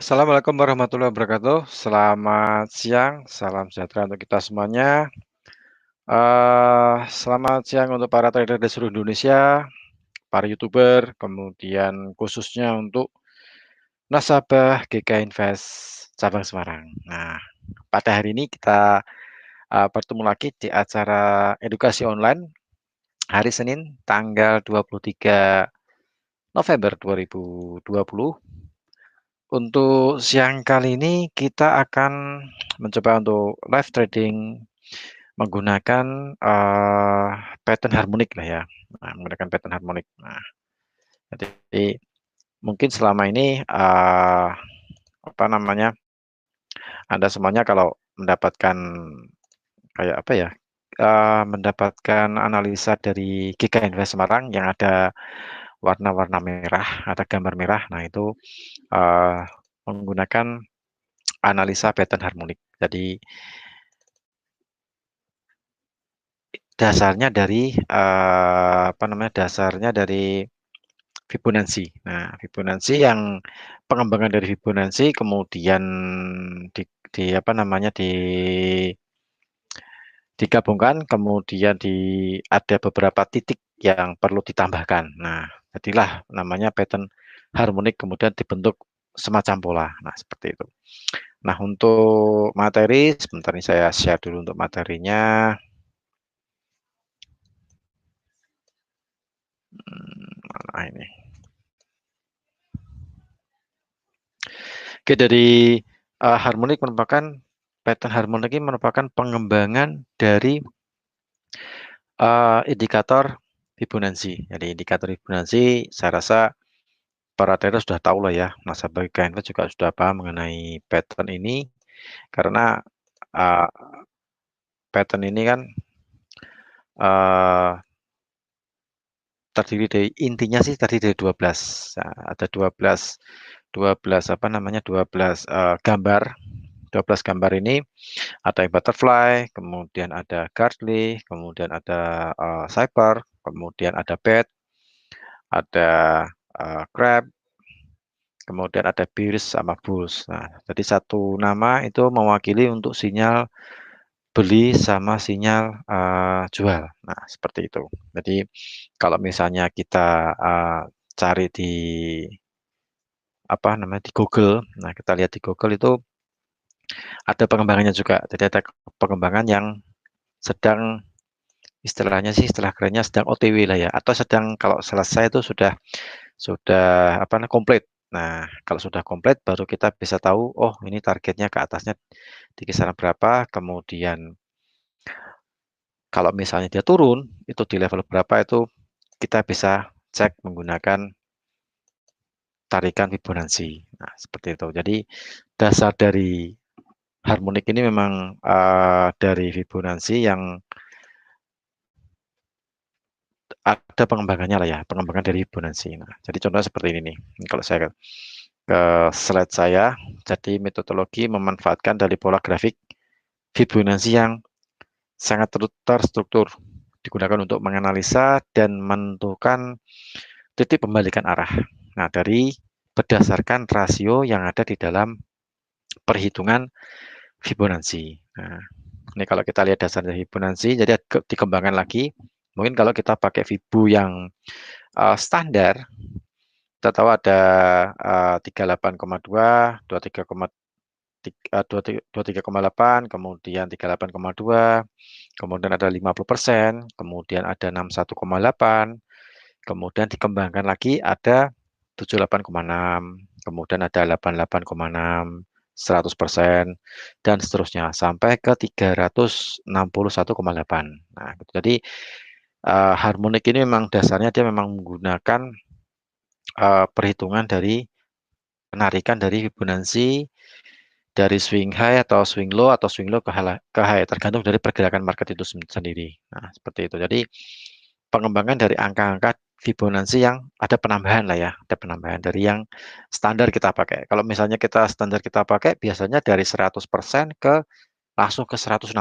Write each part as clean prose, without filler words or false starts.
Assalamualaikum warahmatullahi wabarakatuh. Selamat siang, salam sejahtera untuk kita semuanya. Selamat siang untuk para trader di seluruh Indonesia, para YouTuber, kemudian khususnya untuk nasabah GK Invest cabang Semarang. Nah, pada hari ini kita bertemu lagi di acara edukasi online hari Senin tanggal 23 November 2020. Untuk siang kali ini kita akan mencoba untuk live trading menggunakan, pattern harmonik lah ya, menggunakan pattern harmonik. Nah, jadi mungkin selama ini, apa namanya, Anda semuanya kalau mendapatkan kayak apa ya, mendapatkan analisa dari GK Invest Semarang yang ada warna-warna merah, ada gambar merah, nah itu, eee, menggunakan analisa pattern harmonik. Jadi dasarnya dari, apa namanya, dasarnya dari Fibonacci. Nah, Fibonacci yang pengembangan dari Fibonacci kemudian di apa namanya, digabungkan, kemudian ada beberapa titik yang perlu ditambahkan. Nah, jadilah namanya pattern harmonik kemudian dibentuk semacam pola. Nah, seperti itu. Nah, untuk materi sebentar nih saya share dulu untuk materinya. Mana ini? Oke, dari harmonik merupakan pattern harmonik ini merupakan pengembangan dari indikator Fibonacci. Jadi indikator Fibonacci saya rasa para trader sudah tahu lah ya, nasabah KNV juga sudah paham mengenai pattern ini karena uh, pattern ini kan uh, terdiri dari intinya sih terdiri dari 12. Nah, ada 12 apa namanya 12 gambar. 12 gambar ini ada yang butterfly, kemudian ada Gartley, kemudian ada Cyper, kemudian ada Bat, ada Crab, kemudian ada Bearish sama Bulls. Nah, jadi satu nama itu mewakili untuk sinyal beli sama sinyal jual. Nah, seperti itu. Jadi kalau misalnya kita cari di apa namanya di Google, nah kita lihat di Google itu ada pengembangannya juga. Jadi ada pengembangan yang sedang istilahnya sih istilah kerennya sedang OTW lah ya atau sedang kalau selesai itu sudah apa namanya komplit. Nah, kalau sudah komplit baru kita bisa tahu oh ini targetnya ke atasnya di kisaran berapa, kemudian kalau misalnya dia turun itu di level berapa itu kita bisa cek menggunakan tarikan Fibonacci. Nah, seperti itu. Jadi dasar dari harmonik ini memang dari Fibonacci yang ada pengembangannya lah ya, pengembangan dari Fibonacci. Nah, jadi contohnya seperti ini nih. Kalau saya ke slide saya, jadi metodologi memanfaatkan dari pola grafik Fibonacci yang sangat terstruktur digunakan untuk menganalisa dan menentukan titik pembalikan arah. Nah, dari berdasarkan rasio yang ada di dalam perhitungan Fibonacci. Nah, ini kalau kita lihat dasar dari Fibonacci, jadi dikembangkan lagi. Mungkin kalau kita pakai Fibo yang standar, kita tahu ada 38,2, 23,8, kemudian 38,2, kemudian ada 50%, kemudian ada 61,8, kemudian dikembangkan lagi ada 78,6, kemudian ada 88,6, 100%, dan seterusnya sampai ke 361,8. Nah, gitu. Jadi harmonik ini memang dasarnya dia memang menggunakan perhitungan dari penarikan dari Fibonacci dari swing high atau swing low atau swing low ke high tergantung dari pergerakan market itu sendiri. Nah, seperti itu. Jadi pengembangan dari angka-angka Fibonacci yang ada penambahan lah ya, ada penambahan dari yang standar kita pakai. Kalau misalnya kita standar kita pakai biasanya dari 100% ke langsung ke 161,8.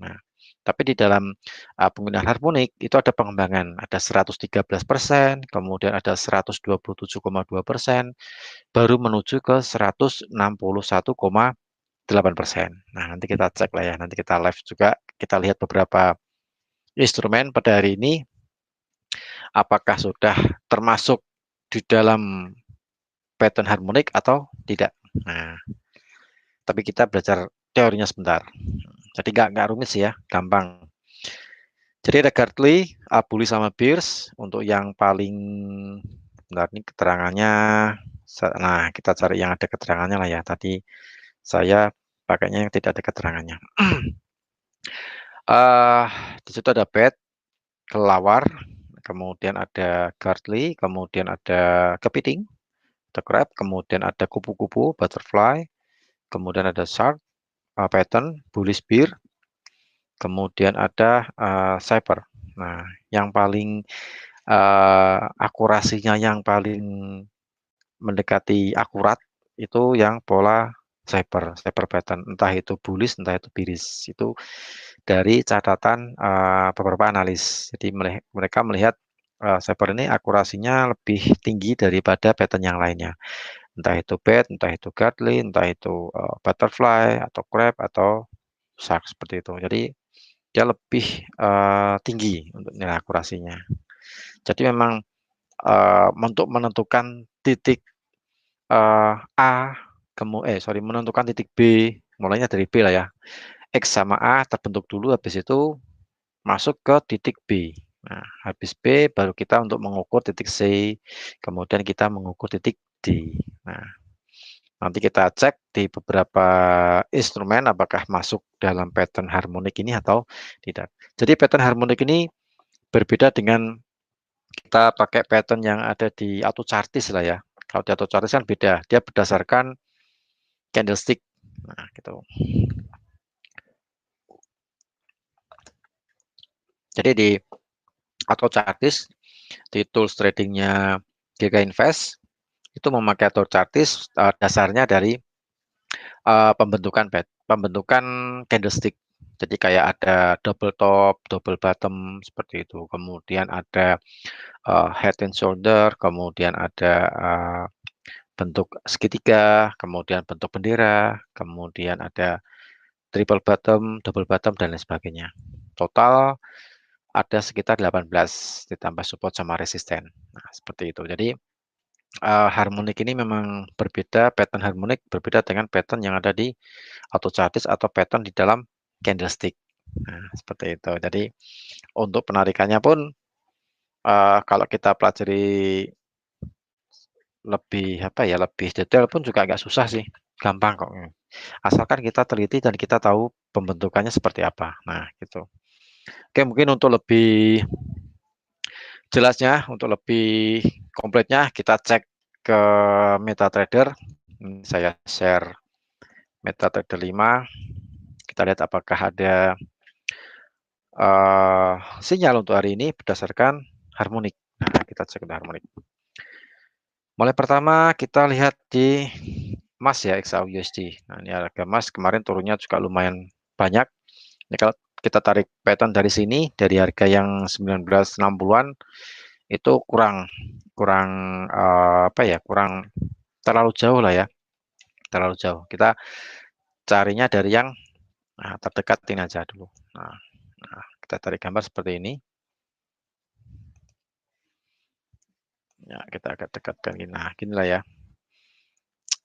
Nah, Tapi di dalam penggunaan harmonik itu ada pengembangan, ada 113%, kemudian ada 127,2%, baru menuju ke 161,8%. Nah, nanti kita cek lah ya, nanti kita live juga, kita lihat beberapa instrumen pada hari ini, apakah sudah termasuk di dalam pattern harmonik atau tidak. Nah, tapi kita belajar teorinya sebentar. Jadi nggak rumit sih ya, gampang. Jadi ada Gartley, Abuli sama Beers untuk yang paling, bentar ini keterangannya. Nah, kita cari yang ada keterangannya lah ya. Tadi saya pakainya yang tidak ada keterangannya. uh, di situ ada bed, kelawar, kemudian ada Gartley, kemudian ada kepiting, ada crab, kemudian ada kupu-kupu, butterfly, kemudian ada shark, pattern, bullish beer, kemudian ada cyper. Nah, yang paling akurasinya yang paling mendekati akurat itu yang pola cyper pattern, entah itu bullish, entah itu bearish. Itu dari catatan beberapa analis. Jadi mereka melihat cyper ini akurasinya lebih tinggi daripada pattern yang lainnya. Entah itu bed, entah itu Gartley, entah itu butterfly atau crab atau shark seperti itu. Jadi dia lebih tinggi untuk nilai akurasinya. Jadi memang untuk menentukan titik A, menentukan titik B, mulainya dari B lah ya. X sama A terbentuk dulu, habis itu masuk ke titik B. Nah, habis B baru kita untuk mengukur titik C, kemudian kita mengukur titik D. Nah, nanti kita cek di beberapa instrumen apakah masuk dalam pattern harmonik ini atau tidak. Jadi pattern harmonik ini berbeda dengan kita pakai pattern yang ada di AutoChartis lah ya. Kalau di AutoChartis kan beda, dia berdasarkan candlestick. Nah, gitu. Jadi di AutoChartis, di tools tradingnya GK Invest, itu memakai AutoChartis dasarnya dari pembentukan candlestick. Jadi kayak ada double top, double bottom seperti itu. Kemudian ada head and shoulder, kemudian ada bentuk segitiga, kemudian bentuk bendera, kemudian ada triple bottom, double bottom, dan lain sebagainya. Total ada sekitar 18 ditambah support sama resisten. Nah, seperti itu. Jadi harmonik ini memang berbeda, pattern harmonik berbeda dengan pattern yang ada di AutoChartis atau pattern di dalam candlestick. Nah, seperti itu. Jadi untuk penarikannya pun kalau kita pelajari lebih detail pun juga agak susah sih, gampang kok. Asalkan kita teliti dan kita tahu pembentukannya seperti apa. Nah, gitu. Oke, mungkin untuk lebih jelasnya, untuk lebih komplitnya kita cek ke MetaTrader. Saya share MetaTrader 5. Kita lihat apakah ada sinyal untuk hari ini berdasarkan harmonik. Nah, kita cek untuk harmonik. Mulai pertama kita lihat di emas ya, XAUUSD. Nah, ini harga emas kemarin turunnya juga lumayan banyak. Ini kalau kita tarik pattern dari sini, dari harga yang 1960-an itu kurang kurang terlalu jauh lah ya, terlalu jauh. Kita carinya dari yang terdekat ini aja dulu. Nah, kita tarik gambar seperti ini. Ya, kita agak dekatkan gini. Nah, ginilah ya.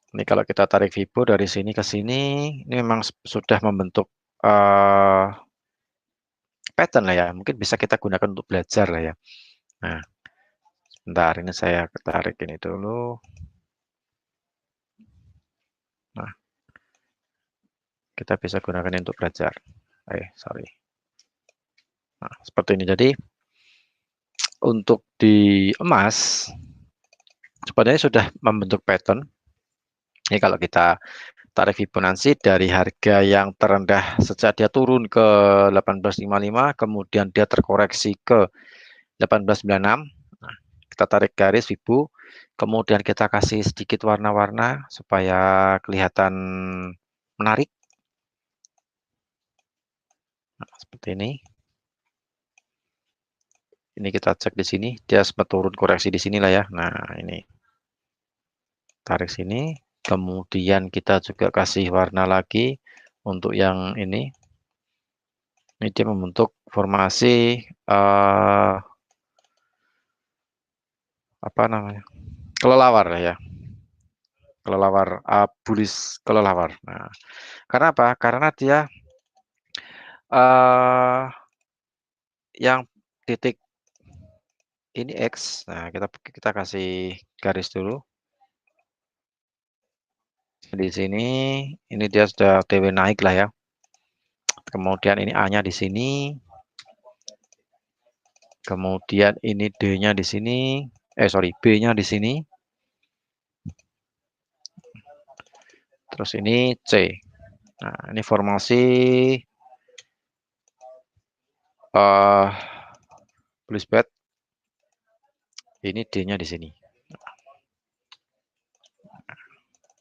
Ini kalau kita tarik Fibo dari sini ke sini, ini memang sudah membentuk pattern lah ya. Mungkin bisa kita gunakan untuk belajar lah ya. Nah, sebentar ini saya tarik ini dulu. Nah, kita bisa gunakan untuk belajar. Sorry. Nah, seperti ini. Jadi untuk di emas sebenarnya sudah membentuk pattern. Ini kalau kita tarik Fibonacci dari harga yang terendah sejak dia turun ke 1855, kemudian dia terkoreksi ke 1896. Nah, kita tarik garis Fibo, kemudian kita kasih sedikit warna-warna supaya kelihatan menarik. Nah, seperti ini. Ini kita cek di sini, dia sempat turun koreksi di sinilah ya. Nah, ini tarik sini, kemudian kita juga kasih warna lagi untuk yang ini dia membentuk formasi apa namanya, kelelawar ya, kelelawar, bullish kelelawar. Nah, karena apa? Karena dia uh, yang titik ini X. Nah, kita kasih garis dulu di sini. Ini dia sudah TW naik lah ya. Kemudian ini A-nya di sini. Kemudian ini D-nya di sini. Sorry, B-nya di sini. Terus ini C. Nah, ini formasi bullish bed. Ini D-nya di sini.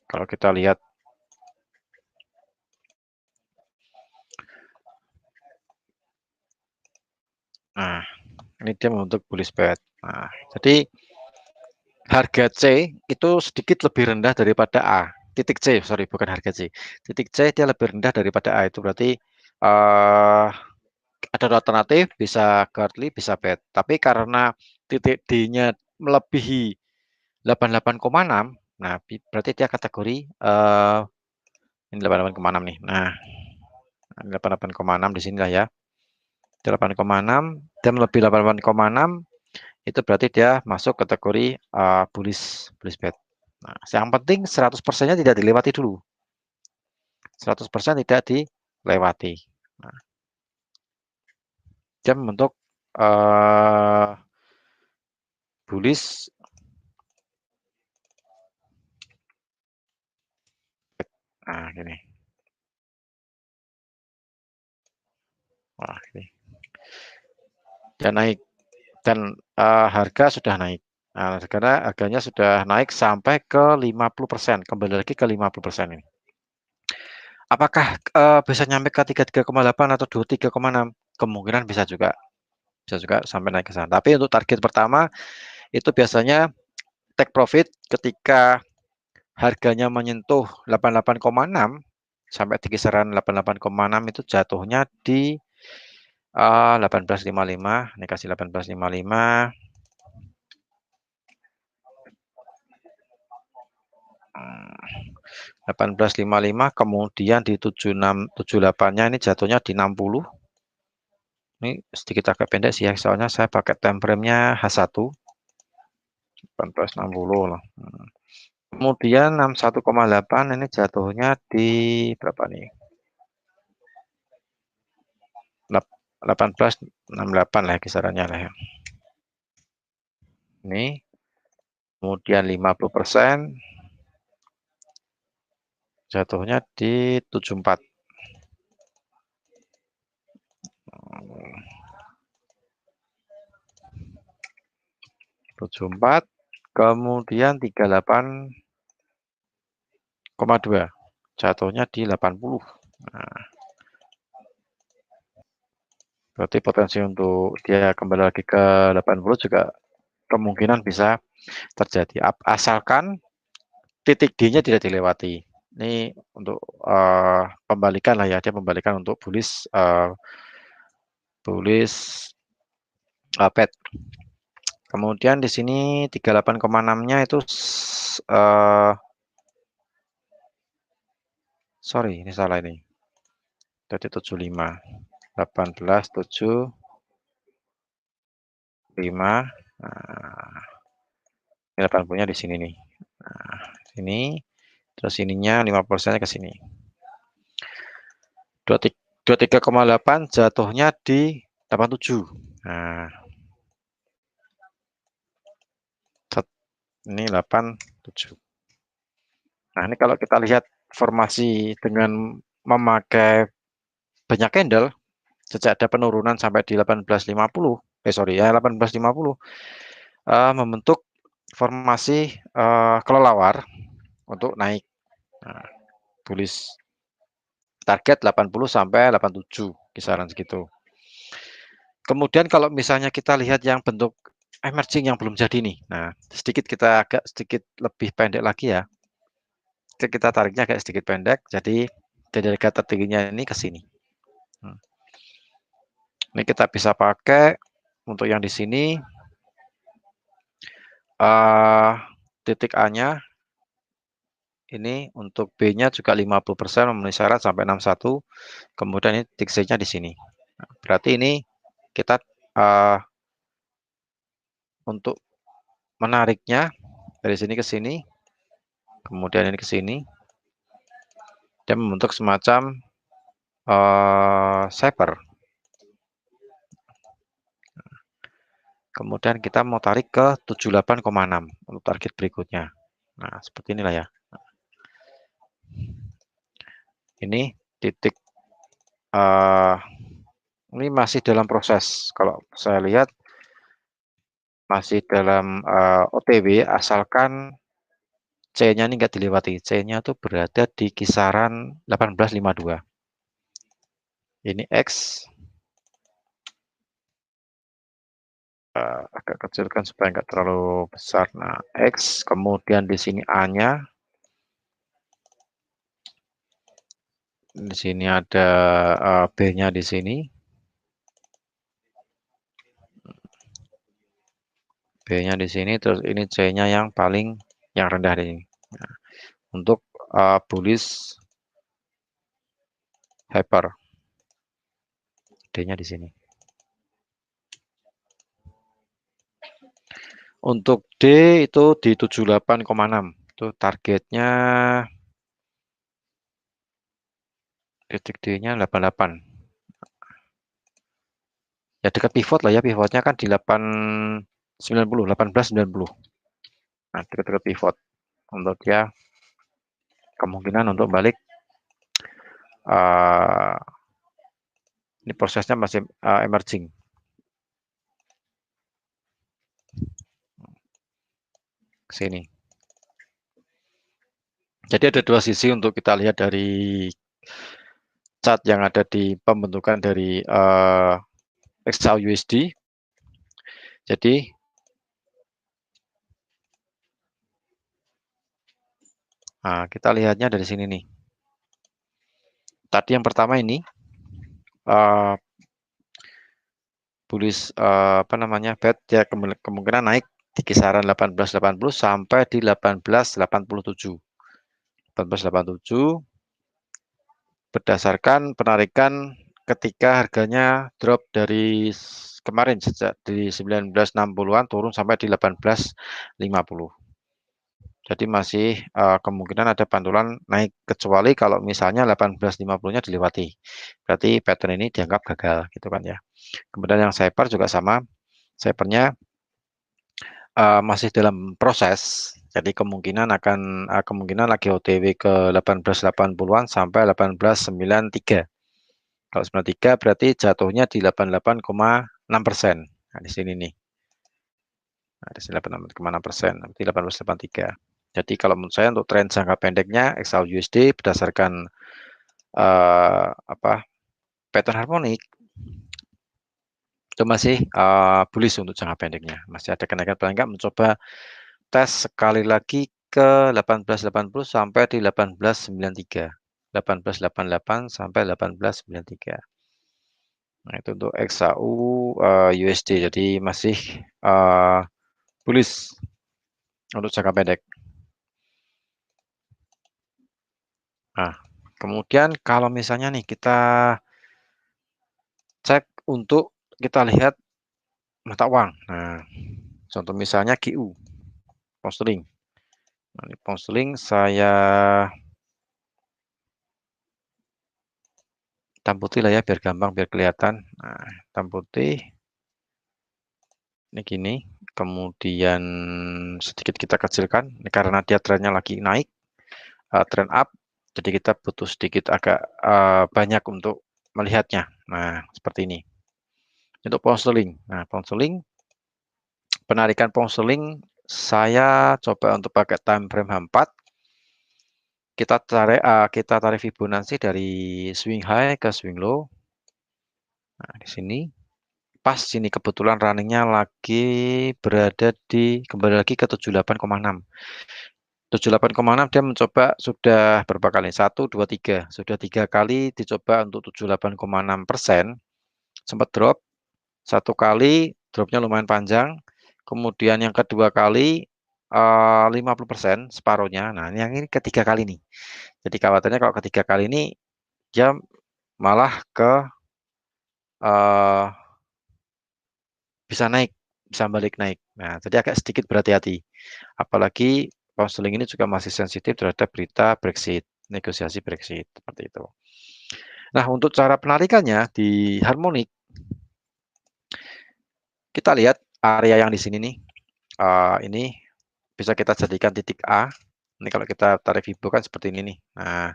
Kalau kita lihat, nah ini dia membentuk bullish bed. Nah, jadi harga C itu sedikit lebih rendah daripada A. Titik C, sorry, bukan harga C. Titik C dia lebih rendah daripada A. Itu berarti ada alternatif, bisa Gartley, bisa bet. Tapi karena titik D-nya melebihi 88,6, nah berarti dia kategori ini 88,6 nih. Nah, 88,6 di sini lah ya. 8,6 dan lebih 88,6 itu berarti dia masuk kategori bullish bet. Nah, yang penting 100%-nya tidak dilewati dulu. 100% tidak dilewati. Nah, dia membentuk bullish. Nah, gini. Wah, ini. Dan naik dan harga sudah naik. Nah, karena harganya sudah naik sampai ke 50%, kembali lagi ke 50% ini. Apakah bisa nyampe ke 33,8 atau 23,6? Kemungkinan bisa juga sampai naik ke sana. Tapi untuk target pertama itu biasanya take profit ketika harganya menyentuh 88,6 sampai di kisaran 88,6 itu jatuhnya di 18,55. Ini kasih 18,55. 18,55 kemudian di 76,78-nya ini jatuhnya di 60. Ini sedikit agak pendek sih ya, soalnya saya pakai time frame-nya H1 18,60 lah. Kemudian 61,8 ini jatuhnya di berapa nih? 18,68 lah kisarannya lah ya. Ini kemudian 50% jatuhnya di 74. 74 kemudian 38,2 jatuhnya di 80. Nah, berarti potensi untuk dia kembali lagi ke 80 juga kemungkinan bisa terjadi asalkan titik D-nya tidak dilewati. Ini untuk pembalikan lah ya, dia pembalikan untuk bullish pet. Kemudian di sini 38,6-nya itu sorry, ini salah ini. Jadi 75. 18,75. Nah, ini 80-nya di sini nih. Nah, ini terus ininya 50%-nya ke sini. 23,8 jatuhnya di 87. Nah, ini 87. Nah, ini kalau kita lihat formasi dengan memakai banyak candle sejak ada penurunan sampai di 18,50, sorry ya 18,50 membentuk formasi kelelawar untuk naik. Nah, bullish target 80 sampai 87 kisaran segitu. Kemudian kalau misalnya kita lihat yang bentuk emerging yang belum jadi nih. Nah, kita agak sedikit lebih pendek lagi ya. Kita tariknya agak sedikit pendek, jadi dari harga tertingginya ini ke sini. Ini kita bisa pakai untuk yang di sini, titik A-nya ini, untuk B-nya juga 50% memenuhi syarat sampai 61, kemudian ini titik C-nya di sini. Nah, berarti ini kita untuk menariknya dari sini ke sini, kemudian ini ke sini, dan membentuk semacam shaper. Kemudian kita mau tarik ke 78,6 untuk target berikutnya. Nah, seperti inilah ya. Ini titik ini masih dalam proses. Kalau saya lihat masih dalam OTW, asalkan C-nya ini nggak dilewati. C-nya tuh berada di kisaran 18,52. Ini X. Agak kecilkan supaya nggak terlalu besar. Nah, X, kemudian di sini A-nya. Di sini ada B-nya di sini. B-nya di sini, terus ini C-nya yang rendah di sini. Nah, untuk bullish hyper, D-nya di sini. Untuk D itu di 78,6. Itu targetnya, titik D-nya 88. Ya dekat pivot lah ya, pivotnya kan di 1890. Nah, dekat-dekat pivot. Untuk dia kemungkinan untuk balik, ini prosesnya masih emerging. Ke sini. Jadi ada dua sisi untuk kita lihat dari chart yang ada di pembentukan dari XAUUSD. Jadi kita lihatnya dari sini nih. Tadi yang pertama ini bullish bet, ya kemungkinan naik di kisaran 1880 sampai di 1887. 1887 berdasarkan penarikan ketika harganya drop dari kemarin, sejak di 1960-an turun sampai di 1850. Jadi masih kemungkinan ada pantulan naik, kecuali kalau misalnya 1850-nya dilewati. Berarti pattern ini dianggap gagal gitu kan ya. Kemudian yang shaper juga sama. Shapernya masih dalam proses. Jadi kemungkinan lagi OTW ke 1880-an sampai 1893. Kalau 93 berarti jatuhnya di 88,6%. Nah, di sini nih. Nah, di sini 88,6%, berarti 1883. Jadi kalau menurut saya untuk tren jangka pendeknya XAUUSD berdasarkan pattern harmonik itu masih bullish untuk jangka pendeknya. Masih ada kenaikan, paling nggak mencoba tes sekali lagi ke 1880 sampai di 1893. 1888 sampai 1893. Nah, itu untuk XAU USD. Jadi masih bullish untuk jangka pendek. Nah, kemudian kalau misalnya nih kita cek untuk kita lihat mata uang. Nah, contoh misalnya GU, pound sterling. Nah, ini pound sterling saya hitam putih lah ya, biar gampang, biar kelihatan. Nah, hitam putih. Ini gini. Kemudian sedikit kita kecilkan. Ini karena dia trennya lagi naik, trend up. Jadi kita butuh sedikit agak banyak untuk melihatnya. Nah, seperti ini. Untuk pound sterling. Nah, pound sterling, penarikan pound sterling saya coba untuk pakai time frame H4. Kita tarik Fibonacci dari swing high ke swing low. Nah, di sini pas sini kebetulan runningnya lagi berada di kembali lagi ke 78,6. 78,6 dia mencoba sudah berapa kali? 1, 2, 3. Sudah 3 kali dicoba untuk 78,6%. Sempat drop. Satu kali dropnya lumayan panjang. Kemudian yang kedua kali 50%, separuhnya. Nah, yang ini ketiga kali nih. Jadi khawatirnya kalau ketiga kali ini dia malah ke bisa naik, bisa balik naik. Nah, jadi agak sedikit berhati-hati. Apalagi konseling ini juga masih sensitif terhadap berita Brexit, negosiasi Brexit seperti itu. Nah, untuk cara penarikannya di harmonik, kita lihat area yang di sini nih. Ini bisa kita jadikan titik A. Ini kalau kita tarik Fibo kan seperti ini nih. Nah,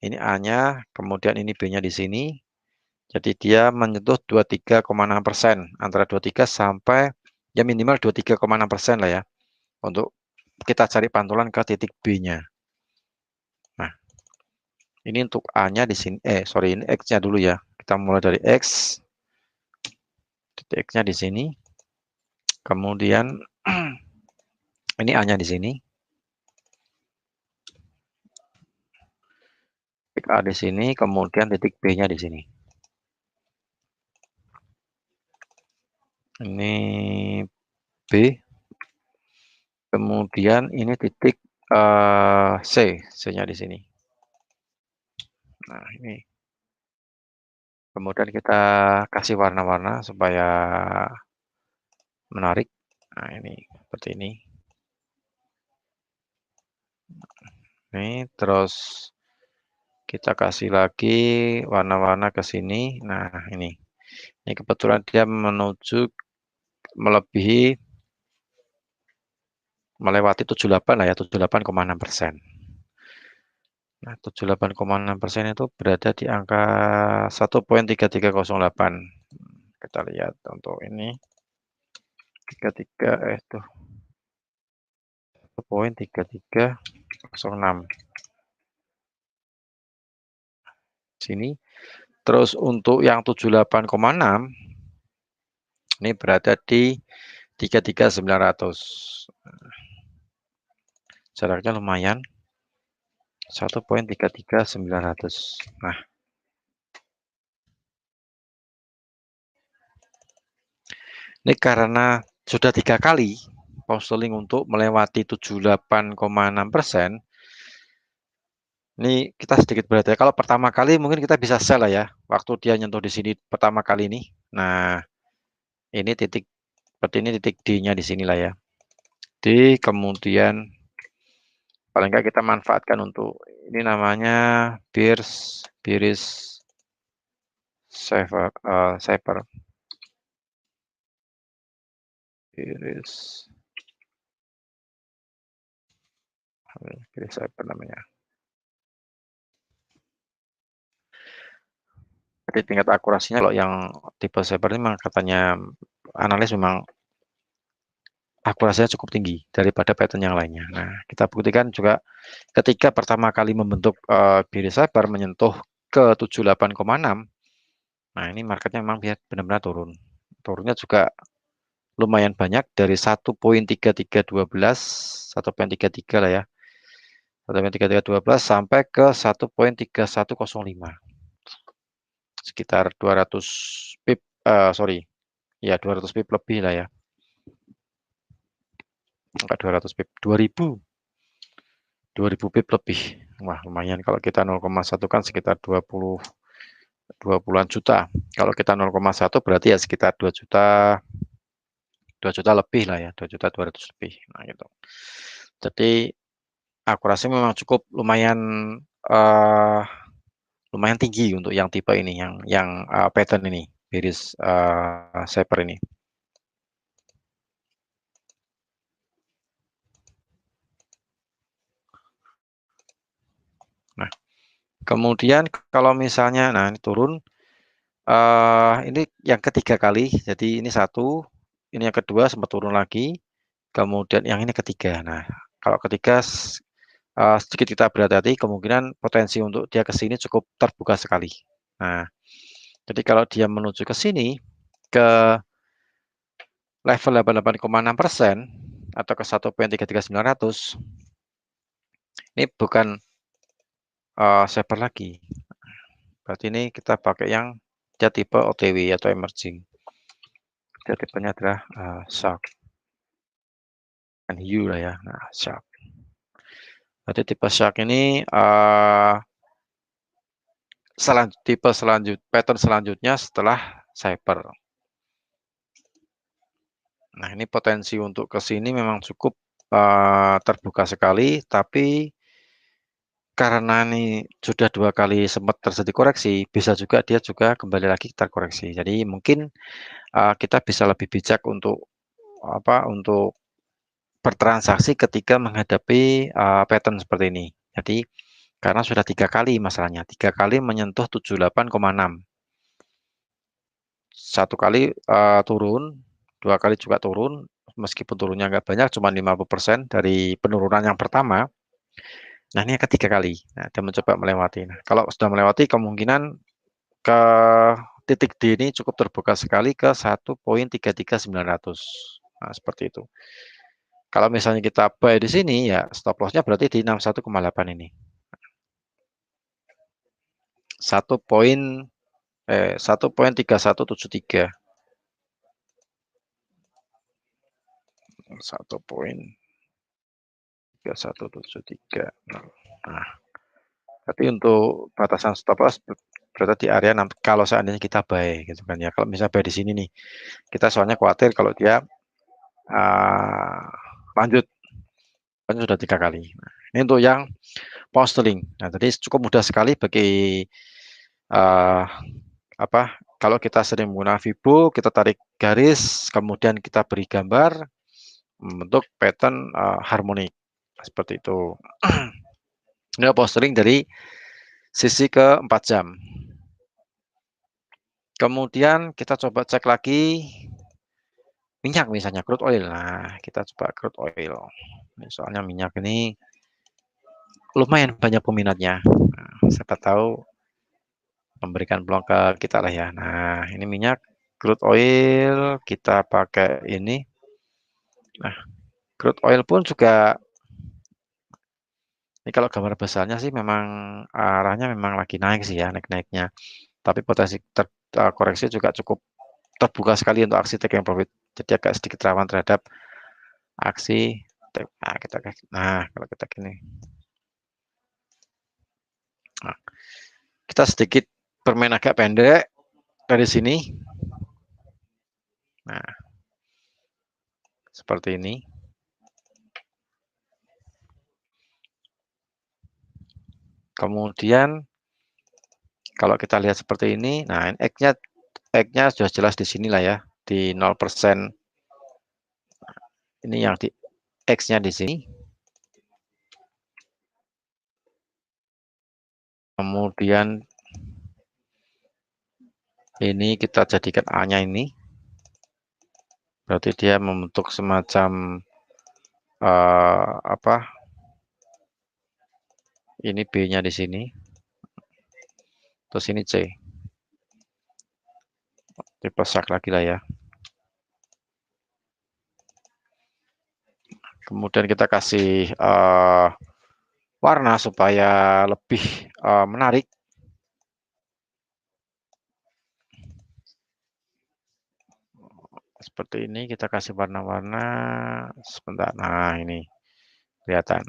ini A-nya, kemudian ini B-nya di sini. Jadi dia menyentuh 23,6%, antara 23 sampai ya minimal 23,6% lah ya. Untuk kita cari pantulan ke titik B-nya. Nah, ini untuk A-nya di sini. Sorry, ini X-nya dulu ya. Kita mulai dari X. Titik X-nya di sini. Kemudian ini A-nya di sini. Titik A di sini, kemudian titik B-nya di sini. Ini B. Kemudian ini titik C, C-nya di sini. Nah, ini. Kemudian kita kasih warna-warna supaya menarik. Nah, ini seperti ini. Nih, terus kita kasih lagi warna-warna ke sini. Nah, ini. Ini kebetulan dia menuju melebihi melewati 78 lah ya, 78,6%. Nah, 78,6% itu berada di angka 1.3308. Kita lihat untuk ini 33 itu 1.3306 sini. Terus untuk yang 78,6 ini berada di 33.900. Jaraknya lumayan. 1.33.900. Nah, ini karena sudah 3 kali postuling untuk melewati 78,6%. Ini kita sedikit berat ya. Kalau pertama kali mungkin kita bisa sell lah ya. Waktu dia nyentuh di sini pertama kali ini. Nah, ini titik seperti ini titik D-nya di sinilah ya. D, kemudian paling nggak kita manfaatkan untuk ini namanya bearish saver bearish saver namanya. Jadi tingkat akurasinya kalau yang tipe saver ini memang katanya analis memang akurasinya cukup tinggi daripada pattern yang lainnya. Nah, kita buktikan juga ketika pertama kali membentuk bearish saver menyentuh ke 78,6. Nah, ini marketnya memang benar-benar turun. Turunnya juga lumayan banyak dari 1.3312, 1.33 lah ya. 1.3312 sampai ke 1.3105. Sekitar 200 pip, sorry. Ya, 200 pip lebih lah ya. Enggak 200 pip, 2000 pip lebih. Wah, lumayan kalau kita 0,1 kan sekitar 20-an juta. Kalau kita 0,1 berarti ya sekitar 2 juta 2 juta lebih lah ya, 2 juta 200 lebih. Nah, gitu. Jadi akurasi memang cukup lumayan uh, lumayan tinggi untuk yang tipe ini, yang pattern ini, bearish saver ini. Nah, kemudian kalau misalnya, nah ini turun, ini yang ketiga kali, jadi ini satu, ini yang kedua sempat turun lagi, kemudian yang ini ketiga. Nah, kalau ketiga sedikit kita berhati-hati, kemungkinan potensi untuk dia ke sini cukup terbuka sekali. Nah, Jadi kalau dia menuju ke sini, ke level 88,6% atau ke 1.33900, ini bukan saver lagi. Berarti ini kita pakai yang dia tipe OTW atau emerging. Dia tipenya adalah shark and hiu lah ya. Nah, shark. Berarti tipe shark ini pattern selanjutnya setelah cyber. Nah, ini potensi untuk ke sini memang cukup terbuka sekali, tapi karena ini sudah 2 kali sempat terjadi koreksi, bisa juga dia juga kembali lagi terkoreksi. Jadi mungkin kita bisa lebih bijak untuk untuk bertransaksi ketika menghadapi pattern seperti ini. Jadi karena sudah 3 kali masalahnya, 3 kali menyentuh 78,6. 1 kali turun, 2 kali juga turun, meskipun turunnya nggak banyak, cuma 50% dari penurunan yang pertama. Nah, ini yang ketiga kali. Nah, dia mencoba melewati. Nah, kalau sudah melewati, kemungkinan ke titik D ini cukup terbuka sekali ke 1.33900. Nah, seperti itu. Kalau misalnya kita buy di sini, ya stop loss-nya berarti di 61,8 ini. 1.3173. 1.3173. Nah, tapi untuk batasan stop loss berarti di area kalau seandainya kita buy gitu kan ya. Kalau misalnya buy di sini nih, kita soalnya khawatir kalau dia lanjut, kan sudah 3 kali. Nah, ini untuk yang pound sterling. Nah, tadi cukup mudah sekali bagi kalau kita sering menggunakan Fibo, kita tarik garis, kemudian kita beri gambar membentuk pattern harmonik seperti itu. Ini pound sterling dari sisi ke 4 jam. Kemudian kita coba cek lagi minyak misalnya crude oil. Nah, kita coba crude oil. Soalnya minyak ini lumayan banyak peminatnya. Nah, siapa tahu memberikan peluang ke kita lah ya. Nah, ini minyak crude oil kita pakai ini. Nah, crude oil pun juga ini kalau gambar besarnya sih memang arahnya memang lagi naik sih ya, naik-naiknya. Tapi potensi koreksi juga cukup terbuka sekali untuk aksi taking profit. Jadi agak sedikit rawan terhadap aksi. Nah, kalau kita gini. Nah, kita sedikit bermain agak pendek dari sini. Nah, seperti ini. Kemudian kalau kita lihat seperti ini, nah X-nya sudah jelas di sini lah ya, di 0%. Ini yang di X-nya di sini. Kemudian ini kita jadikan A-nya ini. Berarti dia membentuk semacam ini B-nya di sini. Terus ini C. Dipesak lagi lah ya. Kemudian kita kasih warna supaya lebih menarik. Seperti ini kita kasih warna-warna sebentar. Nah, ini kelihatan.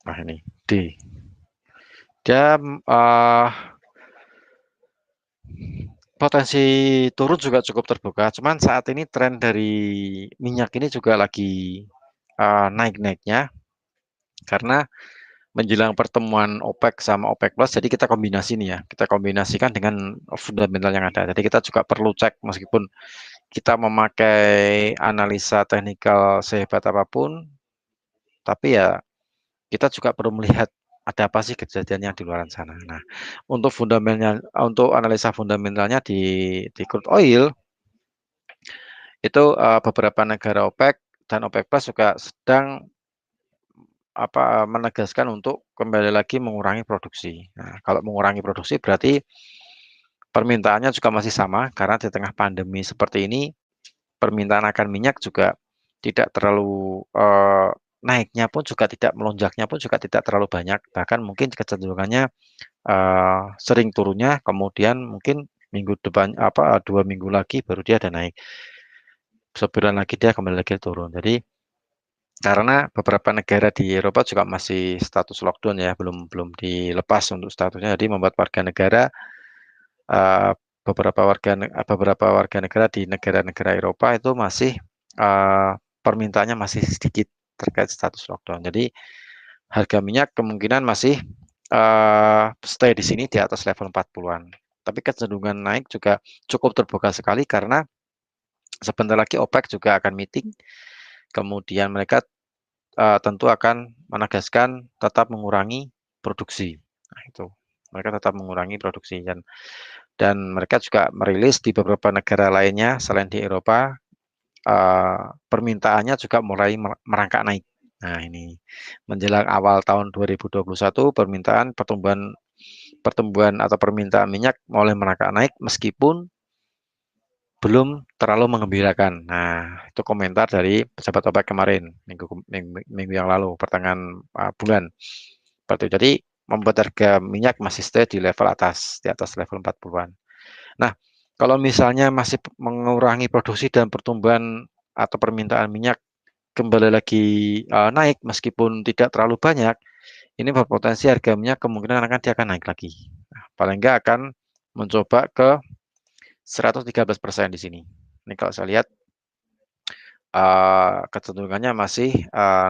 Nah, ini D. Dia potensi turun juga cukup terbuka. Cuman saat ini tren dari minyak ini juga lagi naik-naiknya karena menjelang pertemuan OPEC sama OPEC Plus, jadi kita kombinasi nih ya, kita kombinasikan dengan fundamental yang ada. Jadi kita juga perlu cek meskipun kita memakai analisa teknikal sehebat apapun, tapi ya kita juga perlu melihat ada apa sih kejadian yang di luar sana. Nah, untuk fundamentalnya, untuk analisa fundamentalnya di crude oil itu beberapa negara OPEC dan OPEC Plus juga sedang menegaskan untuk kembali lagi mengurangi produksi. Nah, kalau mengurangi produksi berarti permintaannya juga masih sama karena di tengah pandemi seperti ini permintaan akan minyak juga tidak terlalu naiknya pun juga tidak melonjaknya pun juga tidak terlalu banyak, bahkan mungkin kecenderungannya sering turunnya, kemudian mungkin minggu depan 2 minggu lagi baru dia ada naik, sebulan lagi dia kembali lagi turun. Jadi karena beberapa negara di Eropa juga masih status lockdown ya, belum belum dilepas untuk statusnya, jadi membuat warga negara uh, beberapa warga negara di negara-negara Eropa itu masih permintaannya masih sedikit terkait status lockdown. Jadi harga minyak kemungkinan masih stay di sini di atas level 40-an. Tapi kecenderungan naik juga cukup terbuka sekali karena sebentar lagi OPEC juga akan meeting. Kemudian mereka tentu akan menegaskan tetap mengurangi produksi. Nah, itu mereka tetap mengurangi produksi dan mereka juga merilis di beberapa negara lainnya selain di Eropa permintaannya juga mulai merangkak naik. Nah, ini menjelang awal tahun 2021 pertumbuhan atau permintaan minyak mulai merangkak naik meskipun belum terlalu mengembirakan. Nah, itu komentar dari pejabat OPEC kemarin, minggu yang lalu, pertengahan bulan. Seperti itu. Jadi, membuat harga minyak masih stay di level atas, di atas level 40-an. Nah, kalau misalnya masih mengurangi produksi dan pertumbuhan atau permintaan minyak kembali lagi naik meskipun tidak terlalu banyak, ini berpotensi harga minyak kemungkinan dia akan naik lagi. Nah, paling enggak akan mencoba ke 113% di sini. Ini kalau saya lihat kecenderungannya masih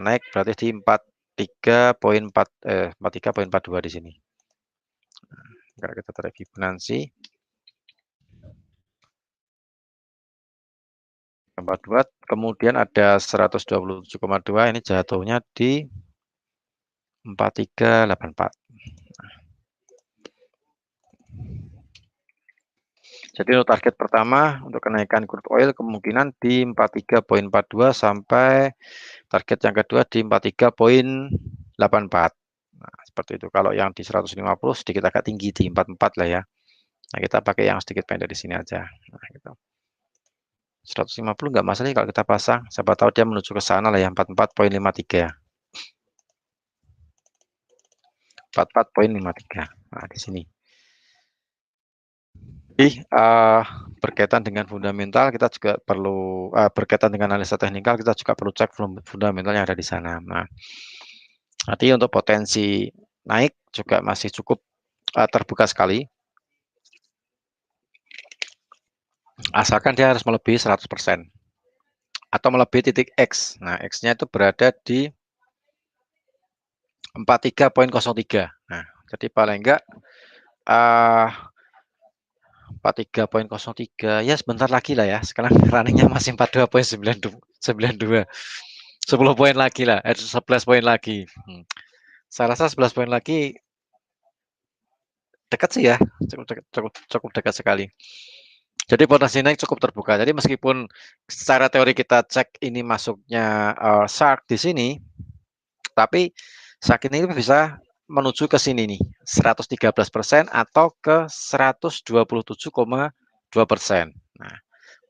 naik berarti di 43,42 di sini. Kalau kita tarik Fibonacci 42, kemudian ada 127,2 ini jatuhnya di 4384. Jadi untuk target pertama untuk kenaikan crude oil kemungkinan di 43,42 sampai target yang kedua di 43,84. Nah, seperti itu. Kalau yang di 150 sedikit agak tinggi di 44 lah ya. Nah, kita pakai yang sedikit pendek di sini aja. Nah, gitu. 150 nggak masalah kalau kita pasang. Siapa tahu dia menuju ke sana lah ya, 44,53. 44,53. Nah, di sini. Jadi berkaitan dengan fundamental kita juga perlu berkaitan dengan analisa teknikal kita juga perlu cek fundamental yang ada di sana. Nah, nanti untuk potensi naik juga masih cukup terbuka sekali. Asalkan dia harus melebihi 100% atau melebihi titik X. Nah, X-nya itu berada di 43,03. Nah, jadi paling enggak 43,03 ya sebentar lagi lah ya. Sekarang runningnya masih 42,92. 10 poin lagi lah, 11 poin lagi. Saya rasa 11 poin lagi dekat sih ya, cukup dekat sekali. Jadi potensi naik cukup terbuka. Jadi meskipun secara teori kita cek ini masuknya shark di sini, tapi shark ini bisa menuju ke sini nih, 113% atau ke 127,2%. Nah,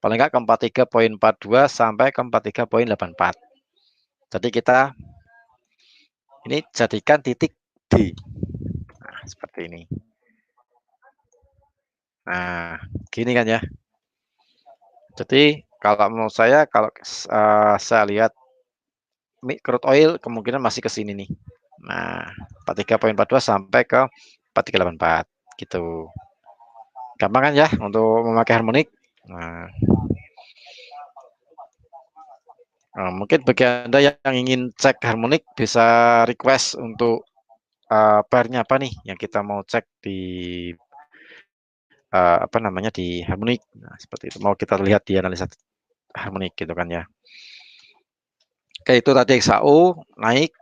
paling nggak ke 43,42 sampai ke 43,84. Jadi kita ini jadikan titik D. Nah, seperti ini. Nah, gini kan ya. Jadi kalau menurut saya kalau saya lihat crude oil kemungkinan masih ke sini nih. Nah, 43,42 sampai ke 43,84 gitu. Gampang kan ya untuk memakai harmonik. Nah, mungkin bagi Anda yang ingin cek harmonik bisa request untuk pairnya apa nih yang kita mau cek di apa namanya di harmonik. Nah, seperti itu. Mau kita lihat di analisa harmonik gitu kan ya. Oke, itu tadi XAU naik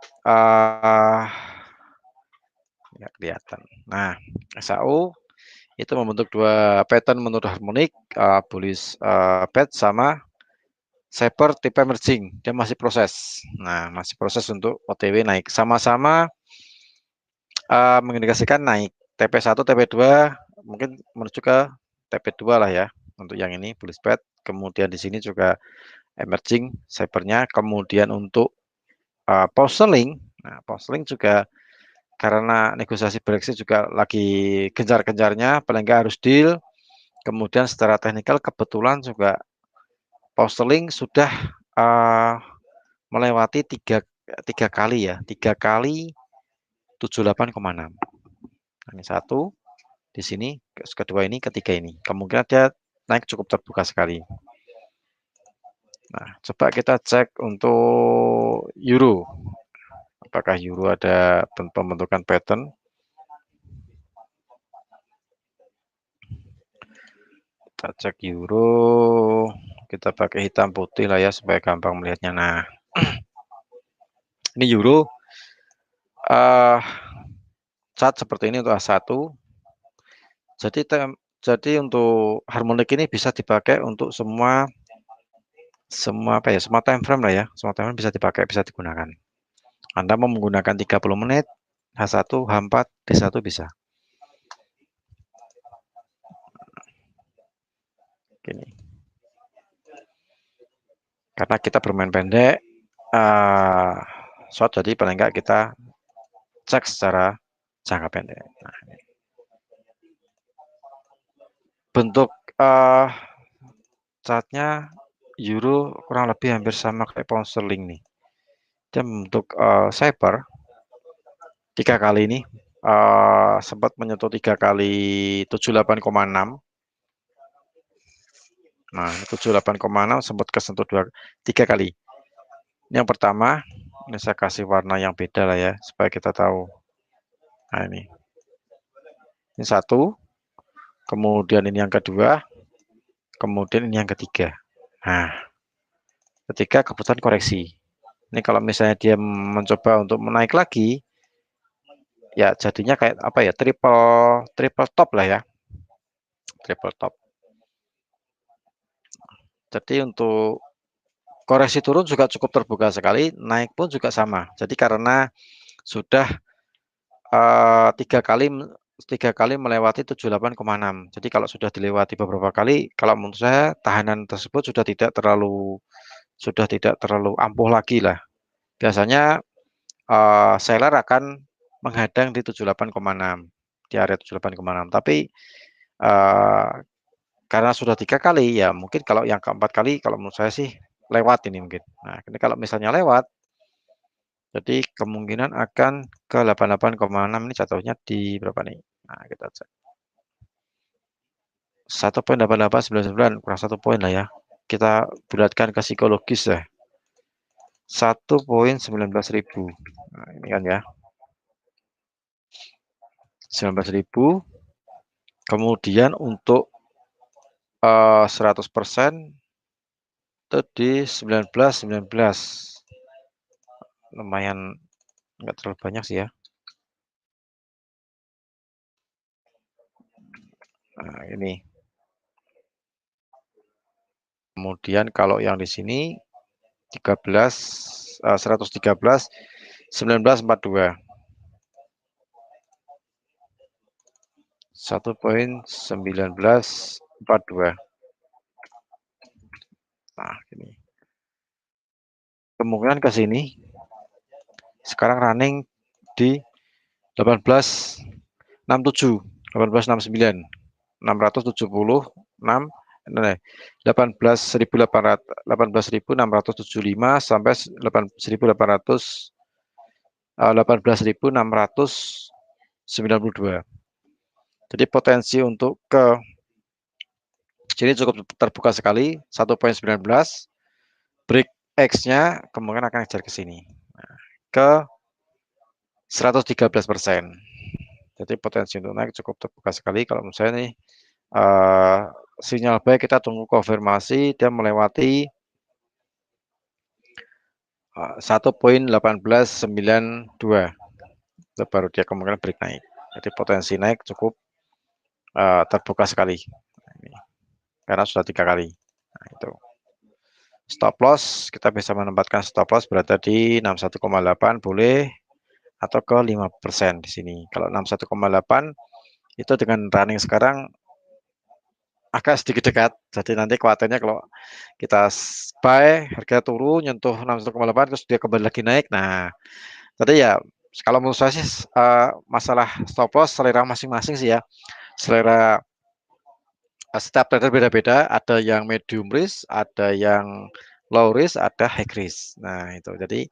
nggak kelihatan. Nah, XAU itu membentuk dua pattern menurut harmonik bullish bed sama Shaper tipe emerging, dia masih proses. Nah, masih proses untuk OTW naik. Sama-sama mengindikasikan naik. TP1, TP2 mungkin menuju ke TP2 lah ya. Untuk yang ini bullish spread. Kemudian di sini juga emerging Shapernya. Kemudian untuk pause selling, nah pause selling juga karena negosiasi Brexit juga lagi gencar-gencarnya, paling nggak harus deal. Kemudian secara teknikal kebetulan juga pause selling sudah melewati tiga kali ya, 3 kali 78,6. Ini satu di sini, kedua ini, ketiga ini. Kemungkinan dia naik cukup terbuka sekali. Nah, coba kita cek untuk euro. Apakah euro ada pembentukan pattern? Kita cek euro. Kita pakai hitam putih lah ya supaya gampang melihatnya. Nah, ini euro. Chart seperti ini untuk A1. Jadi untuk harmonik ini bisa dipakai untuk semua time frame lah ya. Semua time frame bisa dipakai, bisa digunakan. Anda mau menggunakan 30 menit, H1, H4, D1 bisa. Gini. Karena kita bermain pendek, short, jadi paling enggak kita cek secara jangka pendek. Nah, bentuk chartnya euro kurang lebih hampir sama kayak pound sterling nih. Dia membentuk shaper 3 kali ini sempat menyentuh 3 kali 78,6. Nah, 78,6 sempat kesentuh 3 kali. Ini yang pertama, ini saya kasih warna yang beda lah ya supaya kita tahu. Nah, ini satu, kemudian ini yang kedua, kemudian ini yang ketiga. Nah, ketiga kebetulan koreksi. Ini kalau misalnya dia mencoba untuk menaik lagi, ya jadinya kayak apa ya, triple top lah ya, triple top. Jadi untuk koreksi turun juga cukup terbuka sekali, naik pun juga sama. Jadi karena sudah 3 kali melewati 78,6. Jadi kalau sudah dilewati beberapa kali, kalau menurut saya tahanan tersebut sudah tidak terlalu ampuh lagi lah. Biasanya seller akan menghadang di 78,6, di area 78,6. Tapi karena sudah 3 kali, ya mungkin kalau yang keempat kali, kalau menurut saya sih lewat ini mungkin. Nah, ini kalau misalnya lewat, jadi kemungkinan akan ke 88,6. Ini jatuhnya di berapa nih? Nah, kita cek. 1.8899 kurang 1 poin lah ya. Kita bulatkan ke psikologis ya. 1.19.000. Nah, ini kan ya. 19.000. Kemudian untuk 100% itu di 19.19. Lumayan nggak terlalu banyak sih ya. Nah, ini. Kemudian kalau yang di sini 113 1942. 1.1942. Nah, ini. Kemungkinan ke sini. Sekarang running di 1867, 1869, 676, 18.675 sampai 18.692. Jadi potensi untuk ke sini cukup terbuka sekali, 1.19, break X-nya kemungkinan akan kejar ke sini, ke 113%. Jadi potensi untuk naik cukup terbuka sekali. Kalau menurut saya nih sinyal baik, kita tunggu konfirmasi dia melewati 1.1892. Itu baru dia kemungkinan break naik. Jadi potensi naik cukup terbuka sekali. Karena sudah 3 kali. Nah, itu. Stop loss, kita bisa menempatkan stop loss berada di 61,8 boleh, atau ke 5% di sini. Kalau 61,8 itu dengan running sekarang agak sedikit dekat. Jadi nanti khawatirnya kalau kita buy, harga turun, nyentuh 61,8 terus dia kembali lagi naik. Nah, tadi ya kalau menurut saya sih masalah stop loss selera masing-masing sih ya. Selera setiap trader beda-beda, ada yang medium risk, ada yang low risk, ada high risk. Nah, itu. Jadi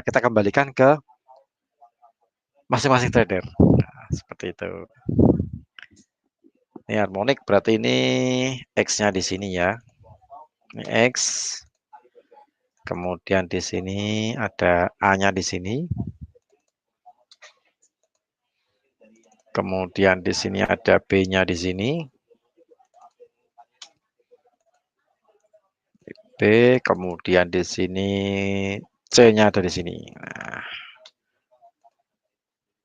kita kembalikan ke masing-masing trader. Nah, seperti itu. Ini harmonik berarti ini X-nya di sini ya. Ini X. Kemudian di sini ada A-nya di sini. Kemudian di sini ada B-nya di sini. B, kemudian di sini C-nya ada di sini. Nah,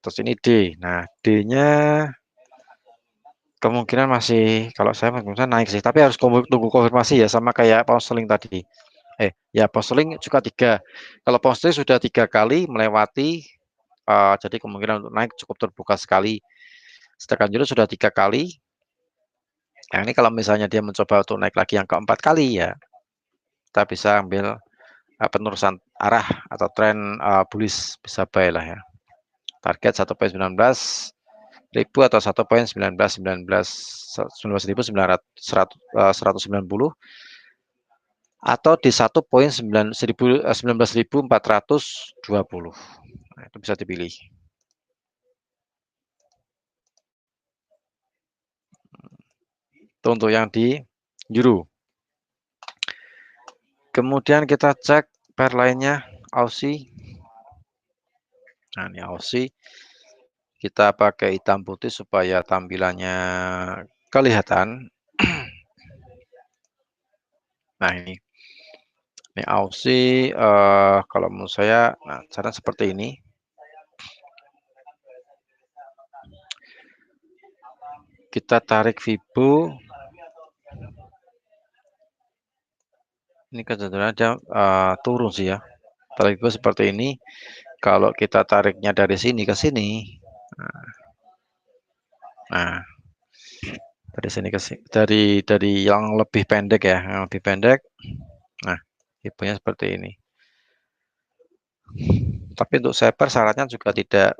terus ini D. Nah, D-nya kemungkinan masih, kalau saya kemungkinan naik sih, tapi harus tunggu konfirmasi ya, sama kayak pound sterling tadi. Ya pound sterling juga 3. Kalau pound sterling sudah 3 kali melewati, jadi kemungkinan untuk naik cukup terbuka sekali. Sedangkan euro sudah 3 kali. Nah, ini kalau misalnya dia mencoba untuk naik lagi yang keempat kali ya, kita bisa ambil penerusan arah atau tren bullish, bisa buy lah ya. Target 1,19 ribu atau 1,19 atau di 1,19.420. Nah, itu bisa dipilih. Itu untuk yang di euro. Kemudian kita cek pair lainnya, Aussie. Nah, ini Aussie. Kita pakai hitam putih supaya tampilannya kelihatan. Nah, ini Aussie, kalau menurut saya, nah cara seperti ini. Kita tarik Fibo. Ini kecenderungan dia turun sih ya. Tarik Fibo seperti ini. Kalau kita tariknya dari sini ke sini, nah dari sini ke sini, dari yang lebih pendek ya, yang lebih pendek. Nah, tipenya seperti ini. Tapi untuk shaper syaratnya juga tidak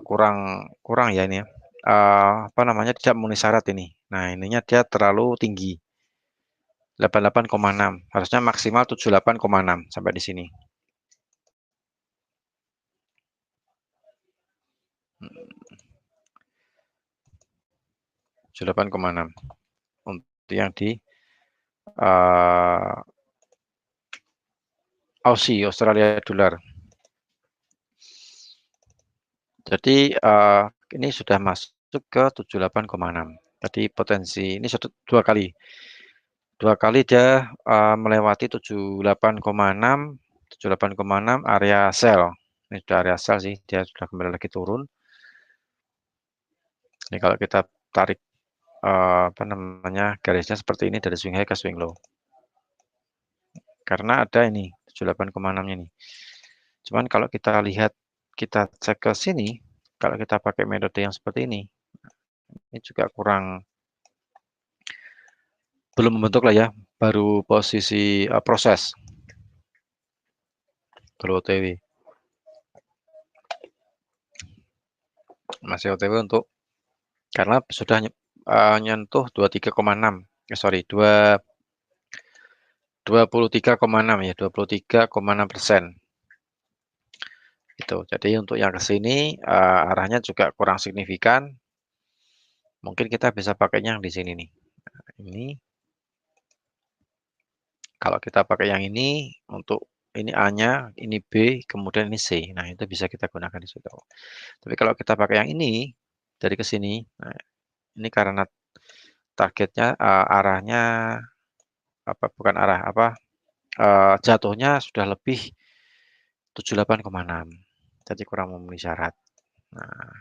kurang ya ini ya. Apa namanya, tidak memenuhi syarat ini. Nah, ininya dia terlalu tinggi. 88,6. Harusnya maksimal 78,6 sampai di sini. 78,6 untuk yang di Aussie, Australia dolar. Jadi ini sudah masuk ke 78,6. Jadi potensi ini dua kali. Dua kali dia melewati 78,6 area sell. Ini sudah area sell sih, dia sudah kembali lagi turun. Ini kalau kita tarik apa namanya, garisnya seperti ini dari swing high ke swing low. Karena ada ini 78,6-nya nih. Cuman kalau kita lihat, kita cek ke sini, kalau kita pakai metode yang seperti ini juga belum membentuk lah ya, baru posisi proses. Kalau OTW. Masih OTW untuk, karena sudah nyentuh 23,6. Sorry, 23,6 ya, 23,6%. Itu. Jadi untuk yang ke sini arahnya juga kurang signifikan. Mungkin kita bisa pakainya yang di sini nih. Nah, ini kalau kita pakai yang ini untuk ini A-nya, ini B, kemudian ini C. Nah, itu bisa kita gunakan di situ. Tapi kalau kita pakai yang ini dari ke sini, nah, ini karena targetnya arahnya apa, bukan arah apa, jatuhnya sudah lebih 78,6. Jadi kurang memenuhi syarat. Nah,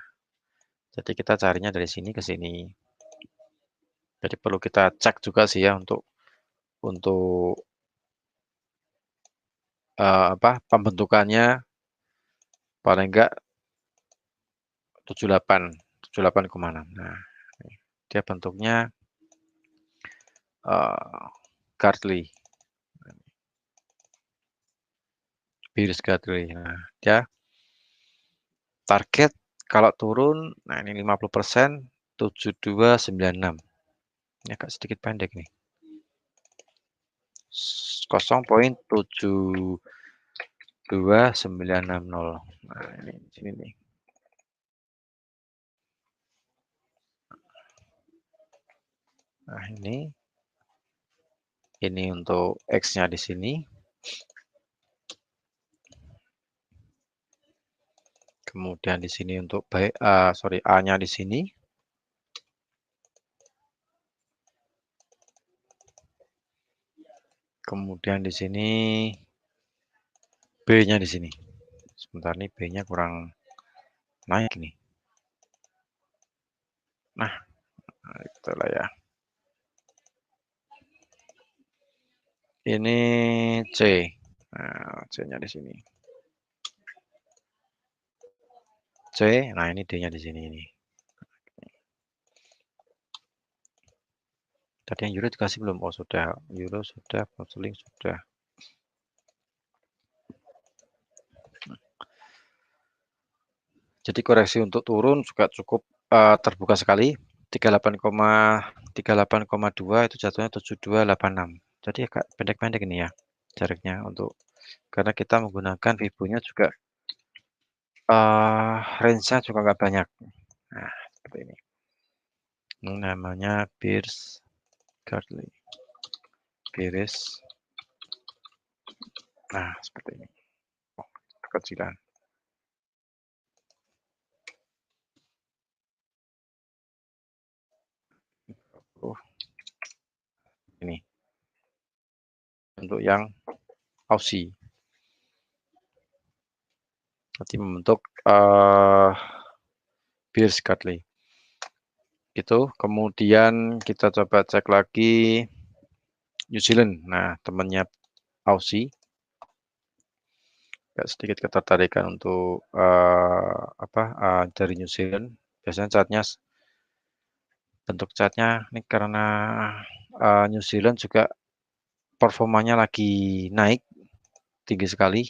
jadi kita carinya dari sini ke sini. Jadi perlu kita cek juga sih ya untuk untuk pembentukannya paling enggak 78, 78,6. Nah, dia bentuknya Gartley, Bearish Gartley. Nah, dia target kalau turun, nah ini 50%, 7296. Ini agak sedikit pendek nih. 0,72960. Nah, ini di sini nih. Nah, ini untuk X-nya di sini. Kemudian di sini untuk A-nya di sini. Kemudian di sini B-nya di sini. Sebentar nih B-nya kurang naik nih. Nah, itulah ya. Ini C. Nah, C-nya di sini. C. Nah, ini D-nya di sini ini. Tadi yang euro dikasih belum? Oh, sudah. Euro sudah, pound sterling sudah. Jadi koreksi untuk turun juga cukup terbuka sekali. 38,2 itu jatuhnya 7286. Jadi agak pendek-pendek ini ya jaraknya untuk karena kita menggunakan Fibo-nya juga range-nya juga nggak banyak. Nah, seperti ini. Ini namanya Bearish Gartley. Bearish. Nah, seperti ini. Oh, kekecilan. Oh, ini untuk yang Aussie. Nanti membentuk Bearish Gartley. Itu kemudian kita coba cek lagi New Zealand. Nah, temannya Aussie. Sedikit ketertarikan untuk dari New Zealand. Biasanya chartnya bentuk chartnya ini karena New Zealand juga performanya lagi naik tinggi sekali.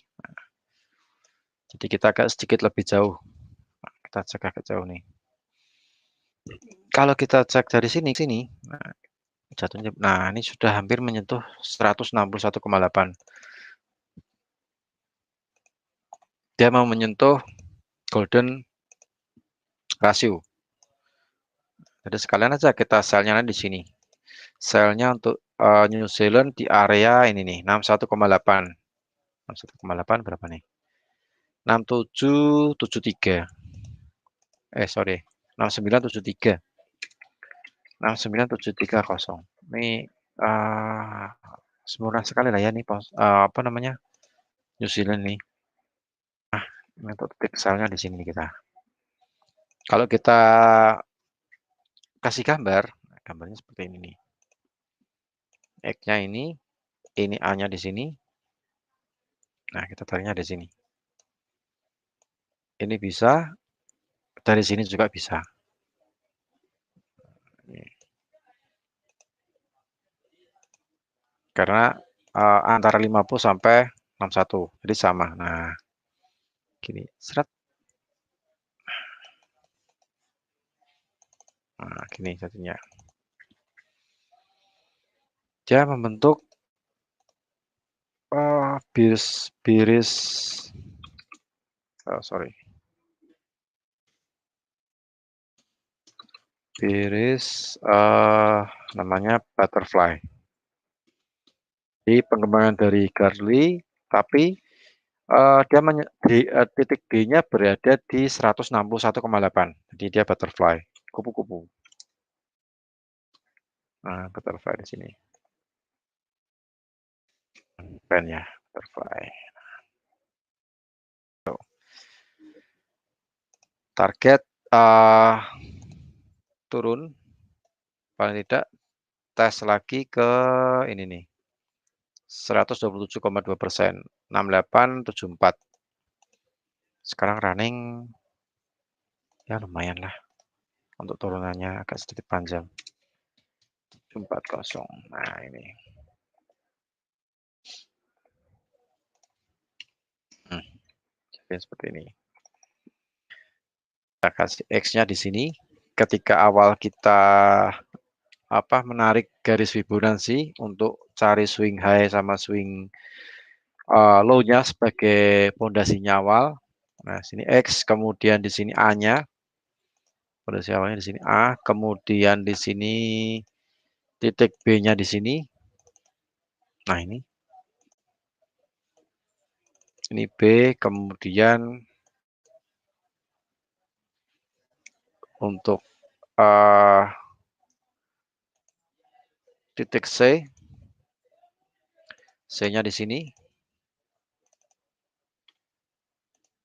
Jadi kita agak sedikit lebih jauh. Kita cek agak jauh nih. Kalau kita cek dari sini, nah, jatuhnya, nah ini sudah hampir menyentuh 161,8. Dia mau menyentuh golden ratio. Jadi sekalian aja kita selnya di sini. Selnya untuk New Zealand di area ini nih 61,8. 61,8 berapa nih? 6773. Sorry. 6973. 69730. Ini murah sekali lah ya nih apa namanya? New Zealand nih. Nah, ini untuk titik selnya di sini kita. Kalau kita kasih gambar, gambarnya seperti ini nih. X-nya ini A-nya di sini. Nah, kita tariknya di sini. Ini bisa, dari sini juga bisa. Karena antara 50 sampai 61, jadi sama. Nah, gini, seret. Nah, gini jadinya. Dia membentuk bearish, bearish namanya butterfly. Jadi pengembangan dari Gartley, tapi dia titik D-nya berada di 161,8. Jadi dia butterfly, kupu-kupu. Nah, butterfly di sini. Keren ya, butterfly. Target turun, paling tidak tes lagi ke ini nih. 127,2%, 6874. Sekarang running ya lumayan lah untuk turunannya agak sedikit panjang. 40. Nah, ini. Jadi seperti ini. Kita kasih X-nya di sini. Ketika awal kita menarik garis Fibonacci untuk cari swing high sama swing low-nya sebagai pondasinya awal. Nah, sini X, kemudian di sini A-nya. Pondasi awalnya di sini A, kemudian di sini titik B-nya di sini. Nah, ini B, kemudian untuk titik C, C-nya di sini.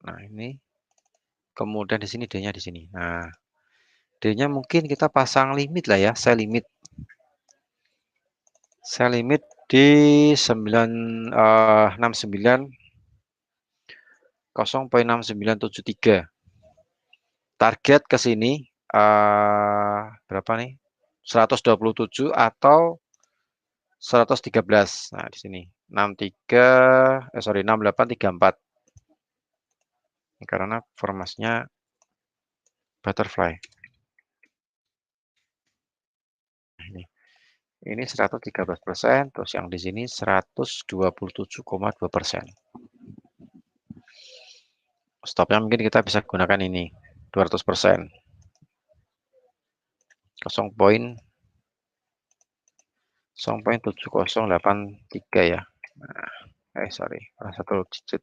Nah, ini. Kemudian di sini D-nya di sini. Nah, D-nya mungkin kita pasang limit lah ya, sell limit. Sell limit di 0,6973. Target ke sini berapa nih? 127 atau 113. Nah, di sini 6834. Karena formasinya butterfly. Ini 113%, terus yang di sini 127,2%. Stopnya mungkin kita bisa gunakan ini 200%. 0,7083 ya. Nah, sorry, satu digit.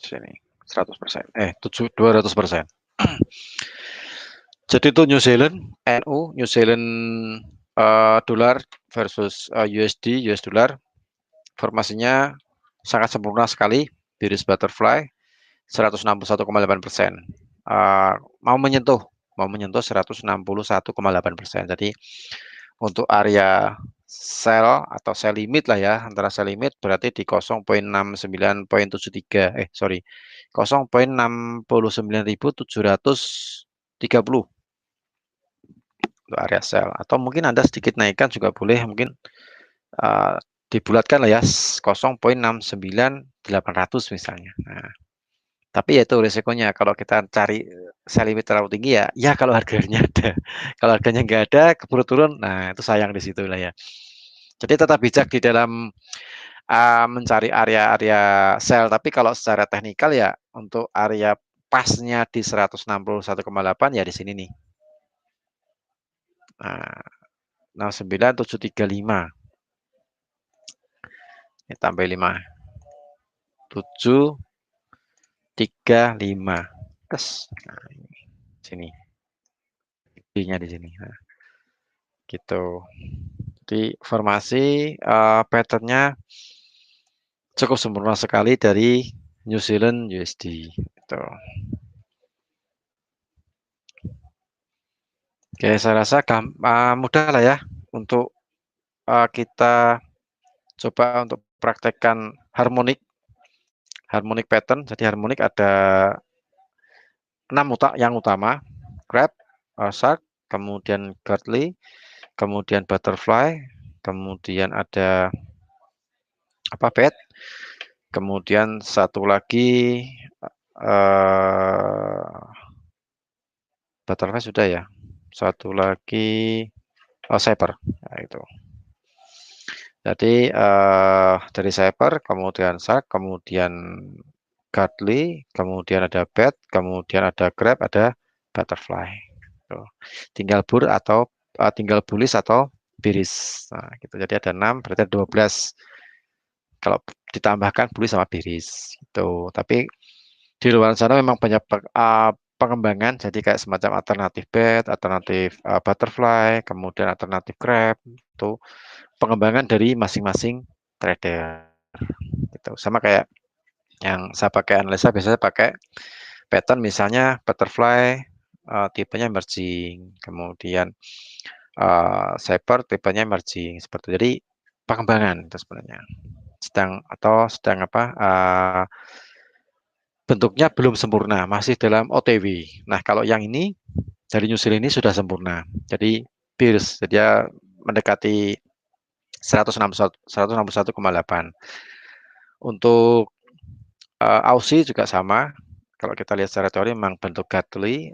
Sini 100%. 200%. Jadi itu New Zealand, New Zealand dolar versus USD, US dollar. Formasinya sangat sempurna sekali, bearish butterfly 161,8%. Mau menyentuh 161,8%. Jadi untuk area sell atau sell limit lah ya, antara sell limit berarti di 0,6973 0,69.730 untuk area sell, atau mungkin Anda sedikit naikkan juga boleh, mungkin dibulatkan lah ya 0,69800 misalnya. Nah, tapi ya itu resikonya kalau kita cari sell limit terlalu tinggi ya kalau harganya ada. Kalau harganya nggak ada, keburu turun, nah itu sayang di situ lah ya. Jadi tetap bijak di dalam mencari area-area sell, tapi kalau secara teknikal ya untuk area pasnya di 161,8 ya di sini nih. Nah, 0,9735. Ini tambah 5. 735. Terus nah, ini sini. D-nya di sini. Nah, gitu. Jadi formasi patternnya cukup sempurna sekali dari New Zealand USD. Gitu. Oke, saya rasa mudah lah ya untuk kita coba untuk praktekkan harmonic pattern. Jadi harmonic ada 6 yang utama: crab, shark, kemudian Gartley, kemudian butterfly, kemudian ada bat, kemudian satu lagi butterfly sudah ya, satu lagi Cyper. Nah, itu. Jadi dari Cyper, kemudian shark, kemudian Gartley, kemudian ada bat, kemudian ada crab, ada butterfly. Tuh. Tinggal tinggal bullish atau bearish. Nah, gitu. Jadi ada 6, berarti ada 12. Kalau ditambahkan bullish sama bearish. Gitu. Tapi di luar sana memang banyak pengembangan, jadi kayak semacam alternatif bat, alternatif butterfly, kemudian alternatif crab. Itu pengembangan dari masing-masing trader. Gitu. Sama kayak yang saya pakai analisa, biasanya pakai pattern misalnya butterfly tipenya emerging, kemudian Shaper tipenya emerging seperti jadi pengembangan itu sebenarnya. Sedang apa, bentuknya belum sempurna, masih dalam OTW. Nah, kalau yang ini dari nyusul ini sudah sempurna. Jadi Pierce, dia mendekati 161,8. Untuk Aussie juga sama. Kalau kita lihat secara teori memang bentuk Gately,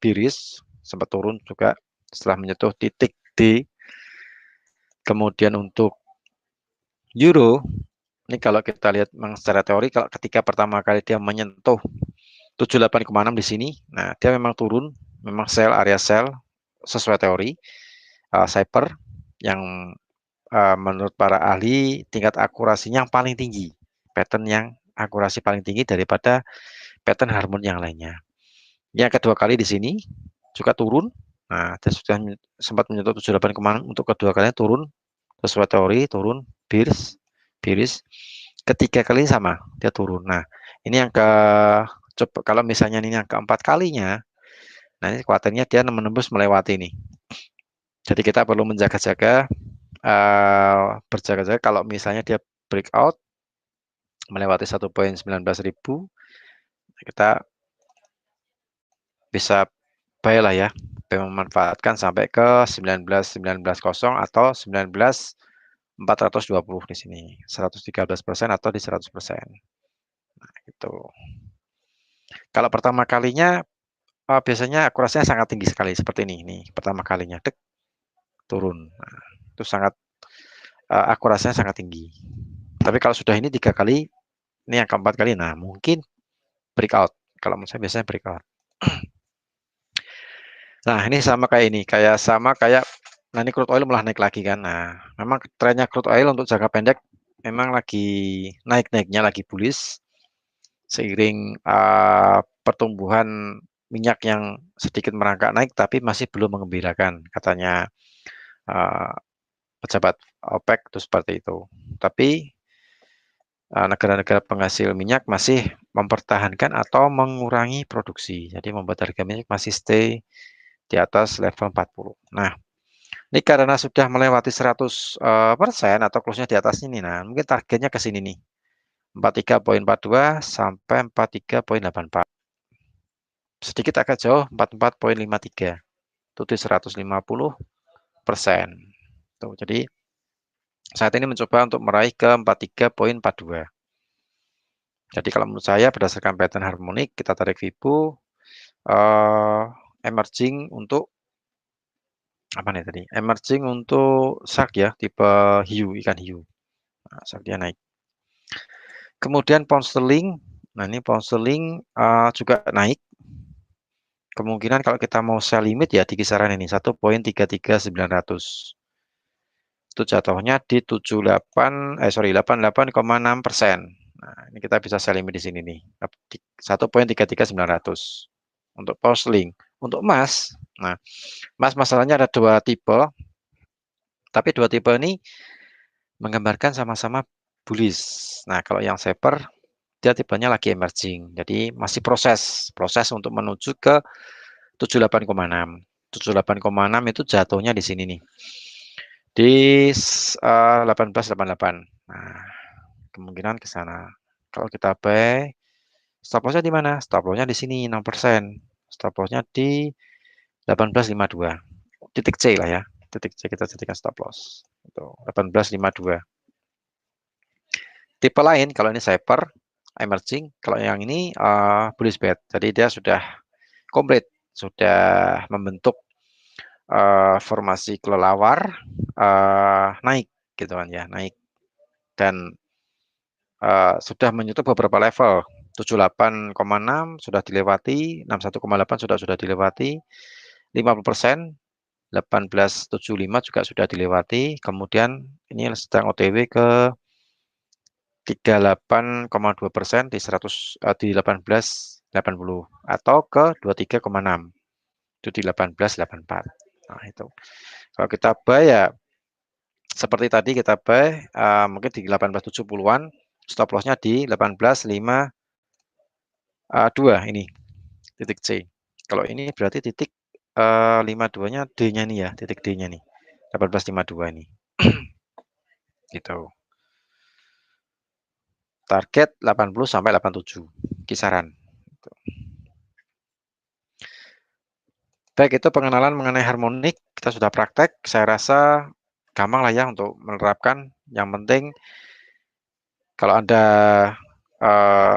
Pierce sempat turun juga setelah menyentuh titik D. Kemudian untuk Euro, ini kalau kita lihat memang secara teori, kalau ketika pertama kali dia menyentuh 78,6 di sini, nah dia memang turun, memang area sell sesuai teori, Cyper yang menurut para ahli tingkat akurasinya yang paling tinggi, pattern yang akurasi paling tinggi daripada pattern harmon yang lainnya. Yang kedua kali di sini juga turun, nah dia sudah sempat menyentuh 78,6 untuk kedua kalinya turun sesuai teori, turun Pierce. Ketiga kali sama, dia turun. Nah, ini yang coba kalau misalnya ini yang keempat kalinya, nah ini khawatirnya dia menembus melewati ini. Jadi kita perlu menjaga-jaga, berjaga-jaga kalau misalnya dia breakout melewati 1,19.000, kita bisa buy lah ya, memanfaatkan sampai ke 19.900 atau 19.420 di sini, 113% atau di 100%. Nah, itu. Kalau pertama kalinya biasanya akurasinya sangat tinggi sekali seperti ini. Nih, pertama kalinya dek turun. Nah, itu sangat akurasinya sangat tinggi. Tapi kalau sudah ini 3 kali, ini yang keempat kali, nah mungkin breakout. Kalau menurut saya biasanya breakout. Nah, ini sama kayak ini, nah ini crude oil malah naik lagi kan. Nah, memang trennya crude oil untuk jangka pendek memang lagi naik-naiknya, lagi bullish seiring pertumbuhan minyak yang sedikit merangkak naik tapi masih belum mengembirakan katanya uh, pejabat OPEC itu seperti itu. Tapi negara-negara penghasil minyak masih mempertahankan atau mengurangi produksi. Jadi membuat harga minyak masih stay di atas level 40. Nah, ini karena sudah melewati 100% atau close-nya di atas ini, nah mungkin targetnya ke sini nih. 43,42 sampai 43,84. Sedikit agak jauh, 44,53. Itu di 150%. Tuh, jadi saat ini mencoba untuk meraih ke 43,42. Jadi kalau menurut saya berdasarkan pattern harmonik, kita tarik Fibo emerging untuk apa nih tadi? Emerging untuk shark ya, tipe hiu, ikan hiu. Nah, shark dia naik. Kemudian pound sterling, nah ini pound sterling juga naik. Kemungkinan kalau kita mau sell limit ya di kisaran ini 1,33900. Itu jatuhnya di 88,6%. Nah, ini kita bisa sell limit di sini nih. 1,33900 untuk pound sterling. Untuk emas, nah, emas masalahnya ada dua tipe. Tapi dua tipe ini menggambarkan sama-sama bullish. Nah, kalau yang Shaper dia tipenya lagi emerging. Jadi masih proses untuk menuju ke 78,6. 78,6 itu jatuhnya di sini nih. Di 1888. Nah, kemungkinan ke sana. Kalau kita buy, stop loss-nya di mana? Stop loss-nya di sini 6%. Stop loss-nya di 1852. Titik C lah ya. Titik C kita jadikan stop loss. Itu 1852. Tipe lain kalau ini Shaper emerging, kalau yang ini bullish bed. Jadi dia sudah komplit, sudah membentuk formasi kelelawar naik gitu kan ya, naik dan sudah menyentuh beberapa level. 78,6 sudah dilewati, 61,8 sudah dilewati, 50%, 1875 juga sudah dilewati. Kemudian ini sedang OTW ke 38,2% di 1880 atau ke 23,6 itu di 1884. Nah, itu. Kalau kita buy ya seperti tadi kita buy mungkin di 1870-an, stop loss-nya di 1852 ini titik C. Kalau ini berarti titik 52-nya D-nya nih ya, titik D-nya nih. 1852 ini. Gitu. Target 80 sampai 87 kisaran. Gitu. Baik, itu pengenalan mengenai harmonik. Kita sudah praktek. Saya rasa gampang lah ya untuk menerapkan. Yang penting kalau Anda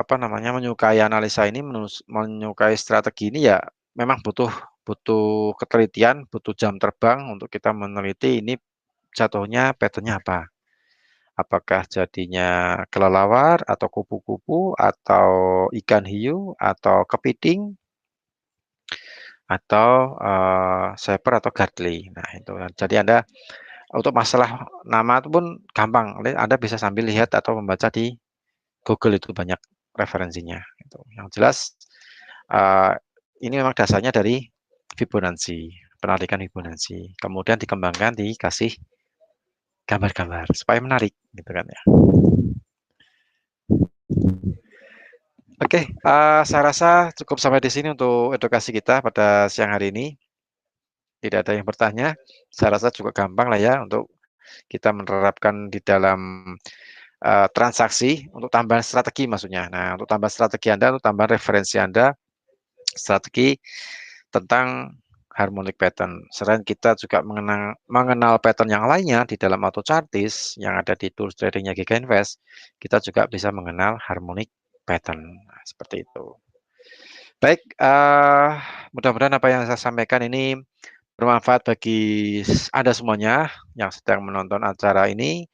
apa namanya menyukai analisa ini, menyukai strategi ini ya memang butuh butuh ketelitian, butuh jam terbang untuk kita meneliti ini jatuhnya pattern-nya apa. Apakah jadinya kelelawar atau kupu-kupu atau ikan hiu atau kepiting atau shaper atau godly. Nah, itu. Jadi Anda untuk masalah nama itu pun gampang. Anda bisa sambil lihat atau membaca di Google, itu banyak referensinya. Gitu. Yang jelas uh, ini memang dasarnya dari Fibonacci, penarikan Fibonacci. Kemudian dikembangkan dikasih gambar-gambar supaya menarik, gitu kan ya. Oke, saya rasa cukup sampai di sini untuk edukasi kita pada siang hari ini. Tidak ada yang bertanya. Saya rasa juga gampang lah ya untuk kita menerapkan di dalam transaksi untuk tambahan strategi maksudnya. Nah, untuk tambahan strategi Anda, untuk tambahan referensi Anda, strategi tentang harmonic pattern. Selain kita juga mengenal pattern yang lainnya di dalam auto chartis yang ada di tools tradingnya GK Invest, kita juga bisa mengenal harmonic pattern. Nah, seperti itu. Baik, mudah-mudahan apa yang saya sampaikan ini bermanfaat bagi Anda semuanya yang sedang menonton acara ini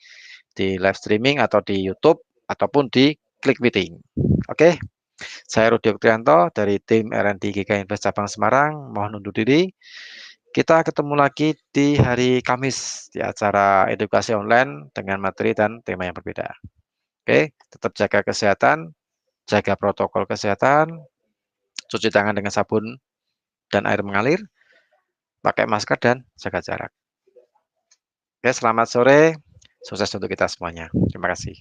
di live streaming atau di YouTube ataupun di Klik Meeting. Oke, saya Rudi Oktianto dari tim R&D GK Invest Cabang Semarang. Mohon undur diri. Kita ketemu lagi di hari Kamis di acara edukasi online dengan materi dan tema yang berbeda. Oke, tetap jaga kesehatan, jaga protokol kesehatan, cuci tangan dengan sabun dan air mengalir, pakai masker dan jaga jarak. Oke, selamat sore. Sukses untuk kita semuanya. Terima kasih.